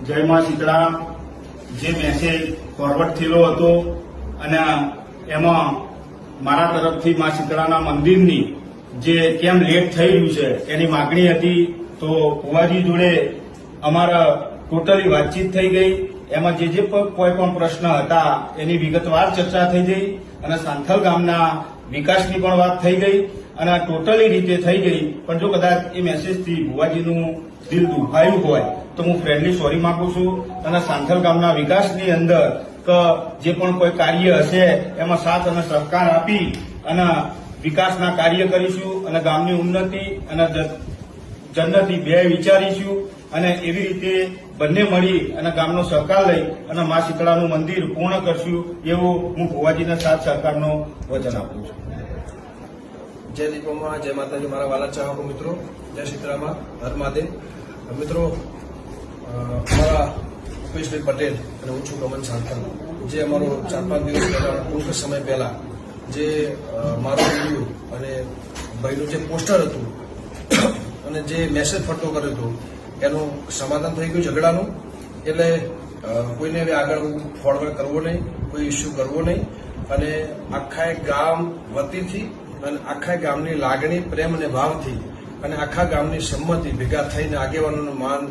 જય માં શીતળા જે મેસેજ ફોરવર્ડ થયેલો હતો અને એમાં મારા તરફથી માં શીતળાના મંદિરની જે કેમ લેટ થઈ રહ્યું છે એની માગણી હતી। તો ભુવાજી જોડે અમારા ટોટલી વાતચીત થઈ ગઈ। એમાં જે કોઈ પણ પ્રશ્ન હતા એની વિગતવાર ચર્ચા થઈ ગઈ અને સાંથલ ગામના વિકાસની પણ વાત થઈ ગઈ અને ટોટલી રીતે થઈ ગઈ। પણ જો કદાચ એ મેસેજથી ભુવાજીનું દિલ દુભાયું હોય તો હું ફ્રેન્ડલી સોરી માંગુ છું અને સાંથલ ગામના વિકાસની અંદર કે જે પણ કોઈ કાર્ય હશે એમાં સાથ અને સહકાર આપી અને વિકાસના કાર્ય કરીશું અને ગામની ઉન્નતિ અને જન્નતિ બે વિચારીશું અને એવી રીતે બંને મળી અને ગામનો સહકાર લઈ અને મા શીતળાનું મંદિર પૂર્ણ કરશું એવું હું ભુવાજીના સાથ સહકારનો વચન આપું છું। जय दीपोमा जय माताजी मारा वाला चाहको मित्रों जय शीतळामा हर महादेव मित्रों हमारा भूपेशभाई पटेल અને હું છું ગમન સાંથલ જે અમારો 4-5 દિવસ પહેલા ટૂંક સમય પહેલા જે મારો વિડીયો અને ભાઈનું જે પોસ્ટર હતું અને જે મેસેજ ફરતો કર્યો હતો એનું સમાધાન થઈ ગયું ઝઘડાનું। એટલે કોઈને હવે આગળ ફોરવર્ડ કરવો નહીં, કોઈ ઇસ્યુ કરવો નહીં અને આખા ગામ વતીથી અને આખા ગામની લાગણી પ્રેમ અને ભાવથી અને આખા ગામની સંમતિ ભેગા થઈને આગેવાનોનું માન